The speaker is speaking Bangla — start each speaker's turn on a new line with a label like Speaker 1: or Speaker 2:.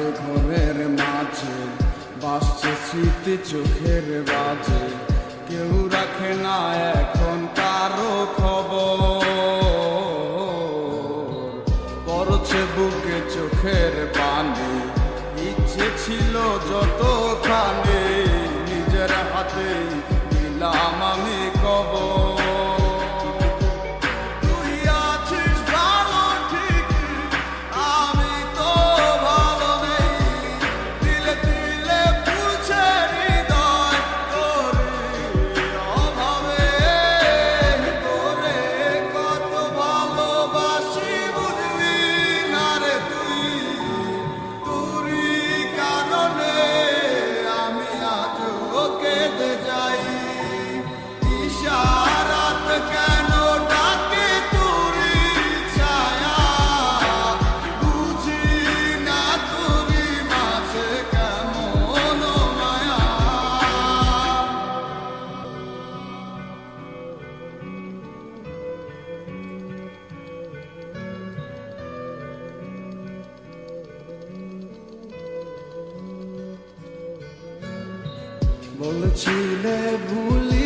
Speaker 1: রাতে ঘরের মাঝে বাসছে স্মৃতি চোখের বাজে, কেউ রাখে না এখন কারো খবর, পড়ছে বুকে চোখের পানি। ইচ্ছে ছিল যতখানি নিজের হাতে দিলাম আমি কবর। বলছিলে ভুলি